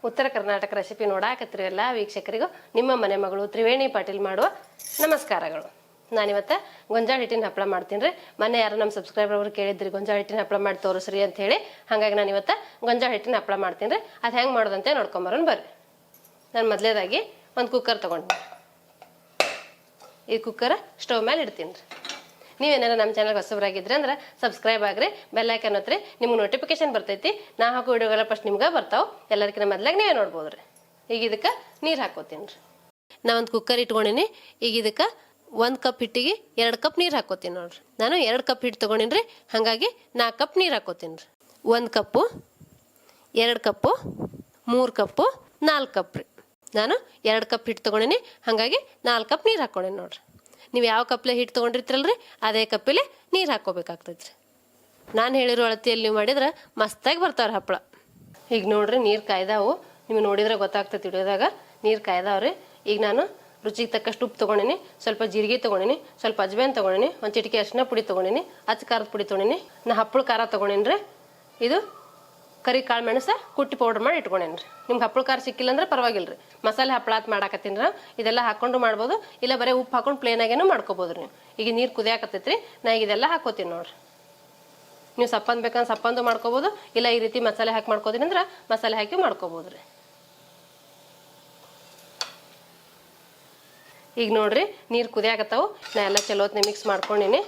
ಉತ್ತರ ಕರ್ನಾಟಕ ರೆಸಿಪಿ ನೋಡಾಕತ್ತೀರಿ ಎಲ್ಲ ವೀಕ್ಷಕರಿಗೂ ನಿಮ್ಮ ಮನೆ ಮಗಳು ತ್ರಿವೇಣಿ ಪಾಟೀಲ್ ಮಾಡುವ ನಮಸ್ಕಾರಗಳು. ನಾನಿವತ್ತು ಗೊಂಜಾಳ ಹಿಟ್ಟಿನ ಹಪ್ಪಳ ಮಾಡ್ತೀನಿ ರೀ. ಮೊನ್ನೆ ಯಾರು ನಮ್ಮ ಸಬ್ಸ್ಕ್ರೈಬರ್ ಅವರು ಕೇಳಿದ್ರಿ ಗೊಂಜಾಳ ಹಿಟ್ಟಿನ ಹಪ್ಪಳ ಮಾಡಿ ತೋರಿಸ್ರಿ ಅಂತ ಹೇಳಿ. ಹಾಗಾಗಿ ನಾನು ಇವತ್ತು ಗೊಂಜಾಳ ಹಿಟ್ಟಿನ ಹಪ್ಪಳ ಮಾಡ್ತೀನಿ ರೀ. ಅದು ಹೆಂಗೆ ಮಾಡೋದಂತೆ ನೋಡ್ಕೊಂಬರೋಣ ಬರ್ರಿ. ನಾನು ಮೊದಲೇದಾಗಿ ಒಂದು ಕುಕ್ಕರ್ ತೊಗೊಂಡು ಈ ಕುಕ್ಕರ್ ಸ್ಟವ್ ಮೇಲೆ ಇಡ್ತೀನಿ ರೀ. ನೀವೇನಾರ ನಮ್ಮ ಚಾನಲ್ಗೆ ಹೊಸಬರಾಗಿದ್ರೆ ಅಂದ್ರೆ ಸಬ್ಸ್ಕ್ರೈಬ್ ಆಗ್ರಿ, ಬೆಲ್ ಐಕಾನ್ ಒತ್ತಿರಿ, ನಿಮ್ಗೆ ನೋಟಿಫಿಕೇಶನ್ ಬರ್ತೈತಿ. ನಾ ಹಾಕೋ ವಿಡಿಯೋಗಳ ಫಸ್ಟ್ ನಿಮ್ಗೆ ಬರ್ತಾವೆ. ಎಲ್ಲರಿಗಿಂತ ಮೊದಲಾಗ ನೀವೇ ನೋಡ್ಬೋದು ರೀ. ಈಗ ಇದಕ್ಕೆ ನೀರು ಹಾಕೋತೀನಿ ರೀ. ನಾ ಒಂದು ಕುಕ್ಕರ್ ಇಟ್ಕೊಂಡಿನಿ. ಈಗ ಇದಕ್ಕೆ 1 ಕಪ್ ಹಿಟ್ಟಿಗೆ 2 ಕಪ್ ನೀರು ಹಾಕೋತೀನಿ ನೋಡ್ರಿ. ನಾನು 2 ಕಪ್ ಹಿಟ್ಟು ತೊಗೊಂಡಿನಿ ರೀ, ಹಾಗಾಗಿ 4 ಕಪ್ ನೀರು ಹಾಕೋತೀನಿ ರೀ. 1 ಕಪ್ಪು, 2 ಕಪ್ಪು, 3 ಕಪ್ಪು, 4 ಕಪ್ ರೀ. ನಾನು 2 ಕಪ್ ಹಿಟ್ಟು ತೊಗೊಂಡಿನಿ, ಹಾಗಾಗಿ 4 ಕಪ್ ನೀರು ಹಾಕ್ಕೊಂಡೇನಿ ನೋಡ್ರಿ. ನೀವು ಯಾವ ಕಪ್ಲೆ ಹಿಟ್ಟು ತೊಗೊಂಡಿರ್ತೀರಲ್ರಿ ಅದೇ ಕಪ್ಪಲ್ಲಿ ನೀರು ಹಾಕ್ಕೋಬೇಕಾಗ್ತೈತೆ ರೀ. ನಾನು ಹೇಳಿರೋ ಅಳತೆಯಲ್ಲಿ ನೀವು ಮಾಡಿದ್ರೆ ಮಸ್ತಾಗಿ ಬರ್ತಾವ್ರಿ ಹಪ್ಪಳ. ಈಗ ನೋಡ್ರಿ ನೀರು ಕಾಯ್ದಾವು. ನಿಮಗೆ ನೋಡಿದ್ರೆ ಗೊತ್ತಾಗ್ತೈತೆ ಹಿಡಿಯೋದಾಗ ನೀರು ಕಾಯ್ದಾವ್ರಿ. ಈಗ ನಾನು ರುಚಿಗೆ ತಕ್ಕಷ್ಟು ಉಪ್ಪು ತೊಗೊಂಡಿನಿ, ಸ್ವಲ್ಪ ಜೀರಿಗೆ ತೊಗೊಂಡಿನಿ, ಸ್ವಲ್ಪ ಅಜ್ಬೇನ್ ತೊಗೊಂಡಿನಿ, ಒಂದು ಚಿಟಿಕೆ ಅರಿಶಿನ ಪುಡಿ ತೊಗೊಂಡಿನಿ, ಅಚ್ಚ ಖಾರದ ಪುಡಿ ತೊಗೊಂಡಿನಿ. ನಾ ಹಪ್ಪಳ ಖಾರ ತೊಗೊಂಡಿನಿ ರೀ. ಇದು ಕರಿ ಕಾಳು ಮೆಣಸು ಕುಟ್ಟಿ ಪೌಡ್ರ್ ಮಾಡಿ ಇಟ್ಕೊಂಡೇನಿ ರೀ. ನಿಮ್ಗೆ ಹಪ್ಪಳ ಖಾರ ಸಿಕ್ಕಿಲ್ಲ ಅಂದ್ರೆ ಪರವಾಗಿಲ್ಲ ರೀ. ಮಸಾಲೆ ಹಪ್ಪಳ ಮಾಡಾಕತ್ತೀನಿ ರೀ. ಇದೆಲ್ಲ ಹಾಕ್ಕೊಂಡು ಮಾಡ್ಬೋದು, ಇಲ್ಲ ಬರೀ ಉಪ್ಪು ಹಾಕೊಂಡು ಪ್ಲೇನಾಗೇನು ಮಾಡ್ಕೋಬೋದು ರೀ. ಈಗ ನೀರು ಕುದಿಯಾಕತ್ತೈತಿ ರೀ. ನಾ ಈಗ ಇದೆಲ್ಲ ಹಾಕೋತೀನಿ ನೋಡ್ರಿ. ನೀವು ಸಪ್ಪಂದು ಬೇಕಂದ್ರೆ ಸಪ್ಪಂದು ಮಾಡ್ಕೋಬೋದು, ಇಲ್ಲ ಈ ರೀತಿ ಮಸಾಲೆ ಹಾಕಿ ಮಾಡ್ಕೋತೀನಿ ಅಂದ್ರೆ ಮಸಾಲೆ ಹಾಕಿ ಮಾಡ್ಕೋಬೋದು ರೀ. ಈಗ ನೋಡ್ರಿ ನೀರು ಕುದಿಯಾಕತ್ತಾವು. ನಾ ಎಲ್ಲ ಚಲೋ ಹೊತ್ನೆ ಮಿಕ್ಸ್ ಮಾಡ್ಕೊಂಡಿನಿ.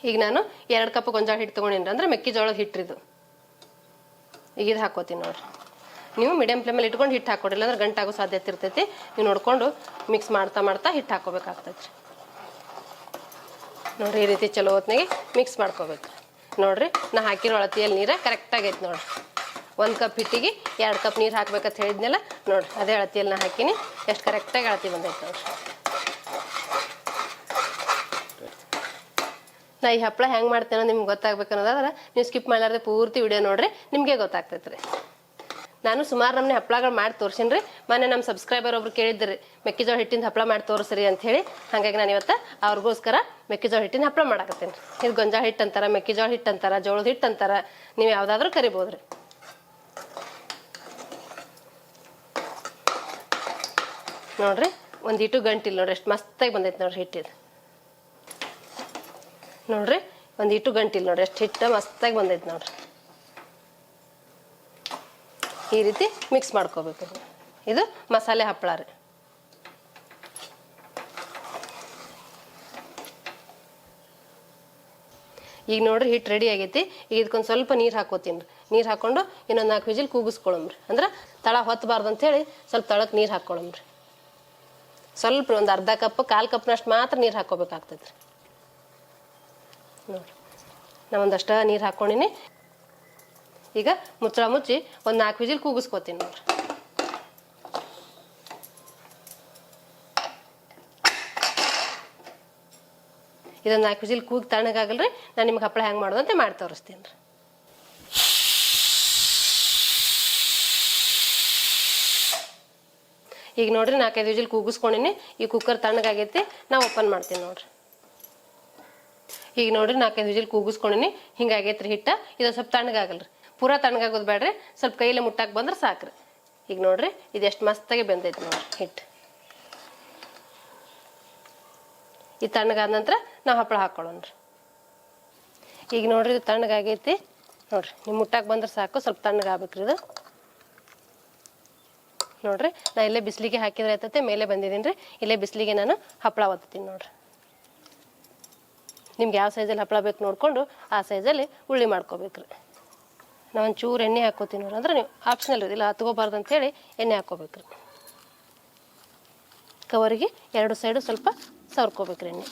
ಈಗ ನಾನು 2 ಕಪ್ ಗೊಂಜಾಳ ಹಿಟ್ಟು ತೊಗೊಂಡಿನಿ ಅಂದ್ರೆ ಮೆಕ್ಕೆಜೋಳದ ಹಿಟ್ಟಿದು. ಈಗ ಇದು ಹಾಕೋತೀನಿ ನೋಡ್ರಿ. ನೀವು ಮೀಡಿಯಂ ಫ್ಲೇಮಲ್ಲಿ ಇಟ್ಕೊಂಡು ಹಿಟ್ಟು ಹಾಕೊಡಿಲ್ಲ ಅಂದ್ರೆ ಗಂಟಾಗೋ ಸಾಧ್ಯತೆ ಇರ್ತೈತಿ. ನೀವು ನೋಡ್ಕೊಂಡು ಮಿಕ್ಸ್ ಮಾಡ್ತಾ ಮಾಡ್ತಾ ಹಿಟ್ಟು ಹಾಕೋಬೇಕಾಗ್ತೈತಿ ನೋಡ್ರಿ. ಈ ರೀತಿ ಚಲೋ ಹೊತ್ನಾಗೆ ಮಿಕ್ಸ್ ಮಾಡ್ಕೋಬೇಕು ನೋಡ್ರಿ. ನಾ ಹಾಕಿರೋ ಅಳತೆಯಲ್ಲಿ ನೀರು ಕರೆಕ್ಟಾಗೈತೆ ನೋಡ್ರಿ. 1 ಕಪ್ ಹಿಟ್ಟಿಗೆ 2 ಕಪ್ ನೀರು ಹಾಕ್ಬೇಕಂತ ಹೇಳಿದ್ನಲ್ಲ ನೋಡ್ರಿ, ಅದೇ ಅಳತೆಯಲ್ಲಿ ನಾ ಹಾಕಿನಿ. ಎಷ್ಟು ಕರೆಕ್ಟಾಗಿ ಅಳತೆ ಬಂದೈತೆ ನೋಡ್ರಿ. ನಾ ಈ ಹಪ್ಪಳ ಹೆಂಗೆ ಮಾಡ್ತೇನೋ ನಿಮ್ಗೆ ಗೊತ್ತಾಗ್ಬೇಕು ಅನ್ನೋದಾದ್ರೆ ನೀವು ಸ್ಕಿಪ್ ಮಾಡಲಾರ್ದೆ ಪೂರ್ತಿ ವಿಡಿಯೋ ನೋಡ್ರಿ, ನಿಮಗೆ ಗೊತ್ತಾಗ್ತೈತೆ ರೀ. ನಾನು ಸುಮಾರು ನಮ್ಮನೆ ಹಪ್ಪಳಗಳು ಮಾಡಿ ತೋರಿಸಿನಿ ರೀ. ಮೊನ್ನೆ ನಮ್ಮ ಸಬ್ಸ್ಕ್ರೈಬರ್ ಒಬ್ರು ಕೇಳಿದ್ರಿ ಮೆಕ್ಕೆಜೋಳ ಹಿಟ್ಟಿನ ಹಪ್ಪಳ ಮಾಡಿ ತೋರಿಸ್ರಿ ಅಂತ ಹೇಳಿ. ಹಾಗಾಗಿ ನಾನು ಇವತ್ತು ಅವ್ರಿಗೋಸ್ಕರ ಮೆಕ್ಕೆಜೋಳ ಹಿಟ್ಟಿನ ಹಪ್ಪಳ ಮಾಡಾಕತ್ತೀನಿ. ಇದು ಗೊಂಜಾಳ ಹಿಟ್ಟು ಅಂತಾರೆ, ಮೆಕ್ಕೆಜೋಳ ಹಿಟ್ಟು ಅಂತಾರೆ, ಜೋಳದ ಹಿಟ್ಟು ಅಂತಾರೆ, ನೀವು ಯಾವುದಾದ್ರೂ ಕರಿಬೋದು ರೀ. ನೋಡ್ರಿ ಒಂದಿಟ್ಟು ಗಂಟಿಲ್ಲ ನೋಡ್ರಿ, ಎಷ್ಟು ಮಸ್ತಾಗಿ ಬಂದೈತೆ ನೋಡ್ರಿ ಹಿಟ್ಟಿದು. ನೋಡ್ರಿ ಒಂದಿಟ್ಟು ಗಂಟಿಲ್ಲ ನೋಡ್ರಿ, ಎಷ್ಟು ಹಿಟ್ಟು ಮಸ್ತಾಗಿ ಬಂದೈತೆ ನೋಡ್ರಿ. ಈ ರೀತಿ ಮಿಕ್ಸ್ ಮಾಡ್ಕೋಬೇಕು. ಇದು ಮಸಾಲೆ ಹಪ್ಪಳ ರೀ. ಈಗ ನೋಡ್ರಿ ಹಿಟ್ಟು ರೆಡಿ ಆಗೈತಿ. ಈಗ ಇದಕ್ಕೊಂದು ಸ್ವಲ್ಪ ನೀರು ಹಾಕೋತೀನಿ ರೀ. ನೀರು ಹಾಕ್ಕೊಂಡು ಇನ್ನೊಂದು 4 ವಿಜಿಲ್ ಕೂಗಿಸ್ಕೊಳಮ್ರಿ. ಅಂದ್ರೆ ತಳ ಹೊತ್ತಬಾರ್ದು ಅಂತೇಳಿ ಸ್ವಲ್ಪ ತಳಕ್ಕೆ ನೀರು ಹಾಕ್ಕೊಳಮ್ರಿ. ಸ್ವಲ್ಪ ಒಂದು ಅರ್ಧ ಕಪ್ 1/4 ಕಪ್ನಷ್ಟು ಮಾತ್ರ ನೀರು ಹಾಕೋಬೇಕಾಗ್ತೈತೆ ರೀ. ನೋಡ್ರಿ ನಾ ಒಂದಷ್ಟು ನೀರು ಹಾಕ್ಕೊಂಡಿನಿ. ಈಗ ಮುಚ್ಚಳ ಮುಚ್ಚಿ ಒಂದು 4 ವಿಜಿಲ್ ಕೂಗಿಸ್ಕೋತೀನಿ ನೋಡ್ರಿ. ಇದೊಂದು 4 ವಿಜಿಲ್ ಕೂಗಿ ತಣ್ಣಗಾಗಲ್ರಿ. ನಾನು ನಿಮ್ಗೆ ಹಪ್ಪಳ ಹೆಂಗೆ ಮಾಡೋದಂತೆ ಮಾಡಿ ತೋರಿಸ್ತೀನಿ ರೀ. ಈಗ ನೋಡ್ರಿ 4-5 ವಿಜಿಲ್ ಕೂಗಿಸ್ಕೊಂಡಿನಿ. ಈ ಕುಕ್ಕರ್ ತಣ್ಣಗಾಗೈತಿ. ನಾ ಓಪನ್ ಮಾಡ್ತೀನಿ ನೋಡ್ರಿ. ಈಗ ನೋಡ್ರಿ 4-5 ವಿಜಿಲ್ ಕೂಗಿಸ್ಕೊಂಡಿನಿ. ಹಿಂಗಾಗೈತ್ರಿ ಹಿಟ್ಟ. ಇದು ಸ್ವಲ್ಪ ತಣ್ಣಗಾಗಲ್ರಿ, ಪೂರಾ ತಣ್ಣಗಾಗೋದು ಬೇಡ್ರಿ, ಸ್ವಲ್ಪ ಕೈಲೇ ಮುಟ್ಟಾಕ್ ಬಂದ್ರೆ ಸಾಕ್ರಿ. ಈಗ ನೋಡ್ರಿ ಇದು ಎಷ್ಟು ಮಸ್ತಾಗಿ ಬೆಂದೈತಿ ನೋಡ್ರಿ ಹಿಟ್ಟು. ಈ ತಣ್ಣಗಾದ ನಂತರ ನಾವು ಹಪ್ಪಳ ಹಾಕ್ಕೊಳ್ಳೋಣ್ರಿ. ಈಗ ನೋಡ್ರಿ ಇದು ತಣ್ಣಗಾಗೈತಿ ನೋಡ್ರಿ. ನೀವು ಮುಟ್ಟಾಕ್ ಬಂದ್ರೆ ಸಾಕು, ಸ್ವಲ್ಪ ತಣ್ಣಗಾಗ್ಬೇಕ್ರಿ ಇದು. ನೋಡ್ರಿ ನಾ ಇಲ್ಲೇ ಬಿಸಿಲಿಗೆ ಹಾಕಿದ್ರೆ ಆಯ್ತತೆ, ಮೇಲೆ ಬಂದಿದ್ದೀನಿ ರೀ. ಇಲ್ಲೇ ಬಿಸಿಲಿಗೆ ನಾನು ಹಪ್ಪಳ ಒತ್ತೀನಿ ನೋಡ್ರಿ. ನಿಮ್ಗೆ ಯಾವ ಸೈಜಲ್ಲಿ ಹಪ್ಪಳ ಬೇಕು ನೋಡಿಕೊಂಡು ಆ ಸೈಜಲ್ಲಿ ಉಳ್ಳಿ ಮಾಡ್ಕೋಬೇಕ್ರಿ. ನಾವು ಒಂಚೂರು ಎಣ್ಣೆ ಹಾಕೋತೀನಿ ನೋಡ್ರಿ. ಅಂದ್ರೆ ನೀವು ಆಪ್ಷನಲ್ ಇರೋದಿಲ್ಲ, ಹತ್ಕೋಬಾರ್ದು ಅಂಥೇಳಿ ಎಣ್ಣೆ ಹಾಕ್ಕೋಬೇಕ್ರಿ. ಕವರಿಗೆ 2 ಸೈಡು ಸ್ವಲ್ಪ ಸವರ್ಕೋಬೇಕ್ರಿ ಎಣ್ಣೆ.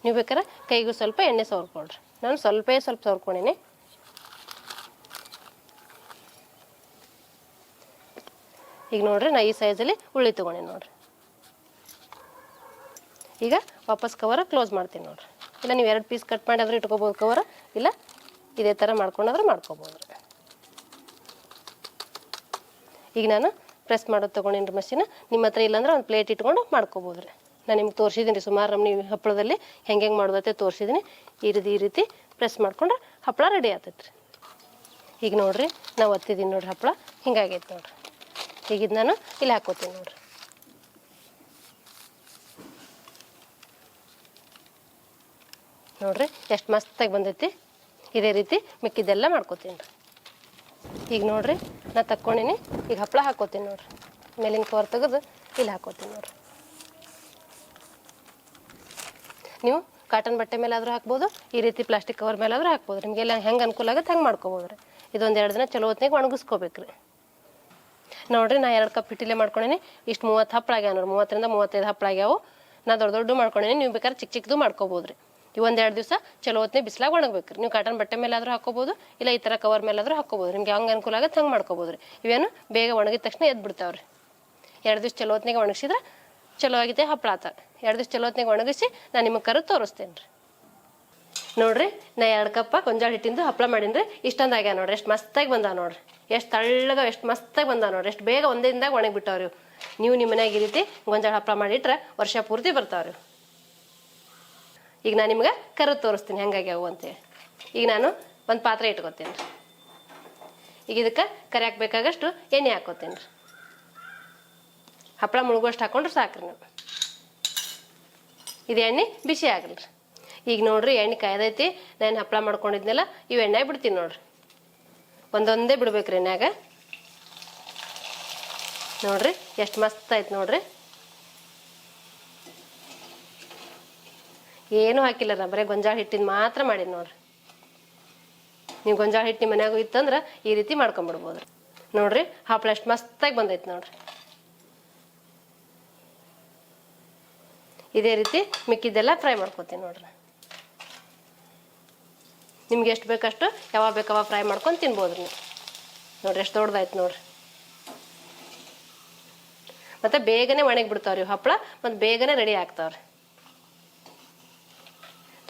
ನೀವು ಬೇಕಾದ್ರೆ ಕೈಗೂ ಸ್ವಲ್ಪ ಎಣ್ಣೆ ಸವರ್ಕೊಳ್ರಿ. ನಾನು ಸ್ವಲ್ಪ ಸವರ್ಕೊಂಡಿನಿ. ಈಗ ನೋಡ್ರಿ ನಾ ಈ ಸೈಜಲ್ಲಿ ಉಳ್ಳಿ ತೊಗೊಂಡಿನಿ ನೋಡ್ರಿ. ಈಗ ವಾಪಸ್ ಕವರ್ ಕ್ಲೋಸ್ ಮಾಡ್ತೀನಿ ನೋಡ್ರಿ. ಇಲ್ಲ ನೀವು 2 ಪೀಸ್ ಕಟ್ ಮಾಡಿ ಆದರೂ ಇಟ್ಕೋಬೋದು ಕವರ್, ಇಲ್ಲ ಇದೇ ಥರ ಮಾಡ್ಕೊಂಡಾದ್ರೂ ಮಾಡ್ಕೋಬೋದು ರೀ. ಈಗ ನಾನು ಪ್ರೆಸ್ ಮಾಡೋದು ತೊಗೊಂಡಿನಿ ರೀ ಮಷಿನ್. ನಿಮ್ಮ ಹತ್ರ ಇಲ್ಲಾಂದ್ರೆ ಒಂದು ಪ್ಲೇಟ್ ಇಟ್ಕೊಂಡು ಮಾಡ್ಕೋಬೋದು ರೀ. ನಾನು ನಿಮ್ಗೆ ತೋರಿಸಿದ್ದೀನಿ ರೀ ಸುಮಾರು ನಮ್ಗೆ ಹಪ್ಪಳದಲ್ಲಿ ಹೆಂಗೆ ಮಾಡೋದತ್ತೆ ತೋರಿಸಿದ್ದೀನಿ. ಈ ರೀತಿ ಪ್ರೆಸ್ ಮಾಡ್ಕೊಂಡ್ರೆ ಹಪ್ಪಳ ರೆಡಿ ಆಗ್ತೈತೆ ರೀ. ಈಗ ನೋಡಿರಿ ನಾವು ಒತ್ತಿದ್ದೀನಿ ನೋಡಿರಿ ಹಪ್ಪಳ ಹಿಂಗಾಗೈತೆ ನೋಡಿರಿ. ಈಗ ಇದು ನಾನು ಇಲ್ಲಿ ಹಾಕ್ಕೋತೀನಿ ನೋಡಿರಿ. ನೋಡಿರಿ ಎಷ್ಟು ಮಸ್ತಾಗಿ ಬಂದೈತಿ. ಇದೇ ರೀತಿ ಮಿಕ್ಕಿದ್ದೆಲ್ಲ ಮಾಡ್ಕೋತೀನಿ ರೀ. ಈಗ ನೋಡಿರಿ ನಾ ತಕ್ಕೊಂಡಿನಿ. ಈಗ ಹಪ್ಪಳ ಹಾಕ್ಕೋತೀನಿ ನೋಡಿರಿ. ಮೇಲಿನ ಕವರ್ ತೆಗೆದು ಇಲ್ಲಿ ಹಾಕ್ಕೋತೀನಿ ನೋಡಿರಿ. ನೀವು ಕಾಟನ್ ಬಟ್ಟೆ ಮೇಲಾದರೂ ಹಾಕ್ಬೋದು, ಈ ರೀತಿ ಪ್ಲಾಸ್ಟಿಕ್ ಕವರ್ ಮೇಲಾದರೂ ಹಾಕ್ಬೋದು. ನಿಮಗೆಲ್ಲ ಹೆಂಗೆ ಅನುಕೂಲ ಆಗುತ್ತೆ ಹಂಗೆ ಮಾಡ್ಕೊಬೋದು ರೀ. ಇದೊಂದು 2 ದಿನ ಚಲೋ ಹೊತ್ತಿನಾಗ ಒಣಗಿಸ್ಕೋಬೇಕು ರೀ. ನೋಡಿರಿ ನಾ 2 ಕಪ್ ಹಿಟ್ಟಿಲೆ ಮಾಡ್ಕೊಂಡೀನಿ. ಇಷ್ಟು 30 ಹಪ್ಪಳ ಆಗ್ಯಾವ ನೋಡಿರಿ. 30ರಿಂದ 35 ಹಪ್ಪಳ ಆಗ್ಯಾವು. ನಾ ದೊಡ್ಡ ಮಾಡ್ಕೊಂಡೀನಿ. ನೀವು ಬೇಕಾದ್ರೆ ಚಿಕ್ಕದು ಮಾಡ್ಕೋಬೋದು ರೀ. ಇವು 1-2 ದಿವಸ ಚಲೋ ಹೊತ್ತಿನಾಗ ಬಿಸಿಲಾಗ ಒಣಗಬೇಕು ರೀ. ನೀವು ಕಾಟನ್ ಬಟ್ಟೆ ಮೇಲಾದರೂ ಹಾಕ್ಕೋಬೋದು, ಇಲ್ಲ ಈ ಥರ ಕವರ್ ಮೇಲಾದರೂ ಹಾಕ್ಕೋಬೋದು. ನಿಮ್ಗೆ ಹಂಗೆ ಅನುಕೂಲ ಆಗುತ್ತೆ ಹಂಗೆ ಮಾಡ್ಕೋಬೋದು ರೀ. ಇವೇನು ಬೇಗ ಒಣಗಿದ ತಕ್ಷಣ ಎದ್ದು ಬಿಡ್ತಾವೆ ರೀ. 2 ದಿವಸ ಚಲೋ ಹೊತ್ತಿನಾಗ ಒಣಗಿಸಿದ್ರೆ ಚಲೋ ಆಗಿದೆ ಹಪ್ಪಳ ಆತ. 2 ದಿವಸ ಚಲೋ ಹೊತ್ತಿನಾಗ ಒಣಗಿಸಿ ನಾನು ನಿಮಗೆ ಕರೆದು ತೋರಿಸ್ತೇನೆ ರೀ. ನೋಡಿರಿ ನಾ 2 ಕಪ್ ಗೊಂಜಾಳ ಹಿಟ್ಟಿಂದು ಹಪ್ಪಳ ಮಾಡೀನಿ ರೀ. ಇಷ್ಟೊಂದು ಆಗ್ಯಾವ ನೋಡಿರಿ. ಎಷ್ಟು ಮಸ್ತಾಗಿ ಬಂದಾವ ನೋಡಿರಿ. ಎಷ್ಟು ತಳ್ಳಗ ಎಷ್ಟು ಮಸ್ತಾಗಿ ಬಂದಾವ ನೋಡಿರಿ. ಎಷ್ಟು ಬೇಗ ಒಂದೇ ದಿನದಾಗ ಒಣಗಿಬಿಟ್ಟವ್ರಿ. ನೀವು ನಿಮ್ಮ ಮನ್ಯಾಗ ಈ ರೀತಿ ಗೊಂಜಾಳ ಹಪ್ಪಳ ಮಾಡಿಟ್ರೆ ವರ್ಷ ಪೂರ್ತಿ ಬರ್ತಾವ್ರಿ. ಈಗ ನಾನು ನಿಮ್ಗೆ ಕರೆದು ತೋರಿಸ್ತೀನಿ ಹೆಂಗಾಗ್ಯಾವು ಅಂತೇಳಿ. ಈಗ ನಾನು ಒಂದು ಪಾತ್ರೆ ಇಟ್ಕೊತೀನಿ ರೀ. ಈಗ ಇದಕ್ಕೆ ಕರಿ ಹಾಕ್ಬೇಕಾಗಷ್ಟು ಎಣ್ಣೆ ಹಾಕ್ಕೋತೀನಿ ರೀ. ಹಪ್ಪಳ ಮುಳುಗೋಷ್ಟು ಹಾಕೊಂಡ್ರೆ ಸಾಕ್ರಿ ನೀವು. ಇದು ಎಣ್ಣೆ ಬಿಸಿ ಆಗಲಿ ರೀ. ಈಗ ನೋಡಿರಿ ಎಣ್ಣೆ ಕಾಯ್ದೈತಿ. ನಾನು ಹಪ್ಪಳ ಮಾಡ್ಕೊಂಡಿದ್ನೆಲ್ಲ ಇವು ಎಣ್ಣೆ ಬಿಡ್ತೀನಿ ನೋಡಿರಿ. ಒಂದೊಂದೇ ಬಿಡ್ಬೇಕ್ರಿ ಎಣ್ಣೆಗ. ನೋಡಿರಿ ಎಷ್ಟು ಮಸ್ತ್ ಆಯ್ತು ನೋಡಿರಿ. ಏನೂ ಹಾಕಿಲ್ಲ ನಾ, ಬರೀ ಗೊಂಜಾಳ ಹಿಟ್ಟಿನ ಮಾತ್ರ ಮಾಡೀನಿ ನೋಡಿರಿ. ನೀವು ಗೊಂಜಾಳ ಹಿಟ್ಟು ನಿಮ್ಮ ಮನ್ಯಾಗೂ ಇತ್ತಂದ್ರೆ ಈ ರೀತಿ ಮಾಡ್ಕೊಂಬಿಡ್ಬೋದು ರೀ. ನೋಡಿರಿ ಹಪ್ಪಳ ಎಷ್ಟು ಮಸ್ತಾಗಿ ಬಂದೈತೆ ನೋಡಿರಿ. ಇದೇ ರೀತಿ ಮಿಕ್ಕಿದ್ದೆಲ್ಲ ಫ್ರೈ ಮಾಡ್ಕೊತೀನಿ ನೋಡ್ರಿ. ನಿಮ್ಗೆ ಎಷ್ಟು ಬೇಕಷ್ಟು ಯಾವಾಗ ಬೇಕಾವ ಫ್ರೈ ಮಾಡ್ಕೊಂಡು ತಿನ್ಬೋದು ನೀವು. ನೋಡಿರಿ ಎಷ್ಟು ದೊಡ್ಡದಾಯ್ತು ನೋಡಿರಿ. ಮತ್ತು ಬೇಗನೆ ಒಣಗಿ ಬಿಡ್ತಾವ್ರಿ ಹಪ್ಪಳ. ಮತ್ತು ಬೇಗನೆ ರೆಡಿ ಆಗ್ತಾವ್ರಿ.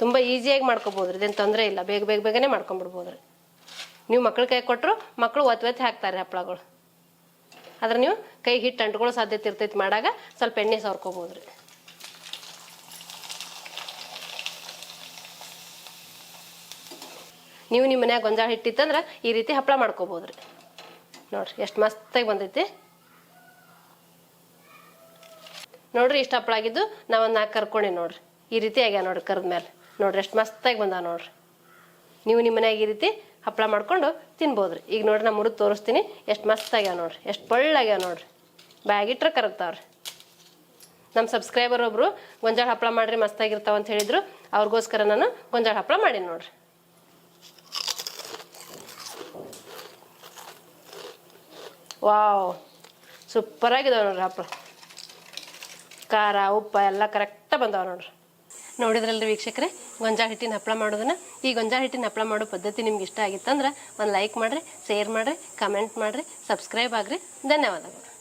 ತುಂಬ ಈಸಿಯಾಗಿ ಮಾಡ್ಕೊಬೋದು ರೀ. ಇದೇನು ತೊಂದರೆ ಇಲ್ಲ. ಬೇಗನೆ ಮಾಡ್ಕೊಂಬಿಡ್ಬೋದು ರೀ. ನೀವು ಮಕ್ಳ ಕೈ ಕೊಟ್ಟರು ಮಕ್ಕಳು ಒತ್ತಿ ಹಾಕ್ತಾರೆ ಹಪ್ಪಳಗಳು. ಆದ್ರೆ ನೀವು ಕೈ ಹಿಟ್ಟು ಅಂಟ್ಕೊಳ್ಳೋ ಸಾಧ್ಯತೆ ಇರ್ತೈತಿ. ಮಾಡಾಗ ಸ್ವಲ್ಪ ಎಣ್ಣೆ ಸವರ್ಕೋಬೋದು ರೀ. ನೀವು ನಿಮ್ಮ ಮನ್ಯಾಗ ಗೊಂಜಾಳ ಹಿಟ್ಟಿತ್ತಂದ್ರೆ ಈ ರೀತಿ ಹಪ್ಪಳ ಮಾಡ್ಕೋಬೋದು ರೀ. ನೋಡಿರಿ ಎಷ್ಟು ಮಸ್ತಾಗಿ ಬಂದೈತಿ ನೋಡಿರಿ. ಇಷ್ಟು ಹಪ್ಪಳ ಆಗಿದ್ದು ನಾವೊಂದು 4 ಕರ್ಕೊಂಡಿ ನೋಡಿರಿ. ಈ ರೀತಿ ಆಗ್ಯಾವ ನೋಡಿರಿ. ಕರ್ದ ಮೇಲೆ ನೋಡಿರಿ ಎಷ್ಟು ಮಸ್ತಾಗಿ ಬಂದಾವ ನೋಡಿರಿ. ನೀವು ನಿಮ್ಮ ಮನ್ಯಾಗ ಈ ರೀತಿ ಹಪ್ಪಳ ಮಾಡ್ಕೊಂಡು ತಿನ್ಬೋದು ರೀ. ಈಗ ನೋಡಿರಿ ನಾ ಮುರಿದು ತೋರಿಸ್ತೀನಿ. ಎಷ್ಟು ಮಸ್ತಾಗ್ಯಾವ ನೋಡಿರಿ. ಎಷ್ಟು ಬಳ್ಳಾಗ್ಯಾವ ನೋಡಿರಿ. ಬ್ಯಾಗಿಟ್ರೆ ಕರಗ್ತಾವ್ರಿ. ನಮ್ಮ ಸಬ್ಸ್ಕ್ರೈಬರ್ ಒಬ್ಬರು ಗೊಂಜಾಳ ಹಪ್ಪಳ ಮಾಡಿರಿ ಮಸ್ತಾಗಿರ್ತಾವ ಅಂತ ಹೇಳಿದ್ರು. ಅವ್ರಿಗೋಸ್ಕರ ನಾನು ಗೊಂಜಾಳ ಹಪ್ಪಳ ಮಾಡೀನಿ ನೋಡಿರಿ. ವಾವ್ ಸೂಪರಾಗಿದ್ದಾವೆ ನೋಡ್ರಿ ಹಪ್ಪಳ. ಖಾರ ಉಪ್ಪು ಎಲ್ಲ ಕರೆಕ್ಟಾಗಿ ಬಂದಾವೆ ನೋಡ್ರಿ. ನೋಡಿದ್ರಲ್ರಿ ವೀಕ್ಷಕರೇ ಗೊಂಜಾಳ ಹಿಟ್ಟಿನ ಹಪ್ಪಳ ಮಾಡೋದನ್ನ. ಈ ಗೊಂಜಾಳ ಹಿಟ್ಟಿನ ಹಪ್ಪಳ ಮಾಡೋ ಪದ್ಧತಿ ನಿಮ್ಗೆ ಇಷ್ಟ ಆಗಿತ್ತಂದ್ರೆ ಒಂದು ಲೈಕ್ ಮಾಡಿರಿ, ಶೇರ್ ಮಾಡಿರಿ, ಕಮೆಂಟ್ ಮಾಡಿರಿ, ಸಬ್ಸ್ಕ್ರೈಬ್ ಆಗಿರಿ. ಧನ್ಯವಾದಗಳು.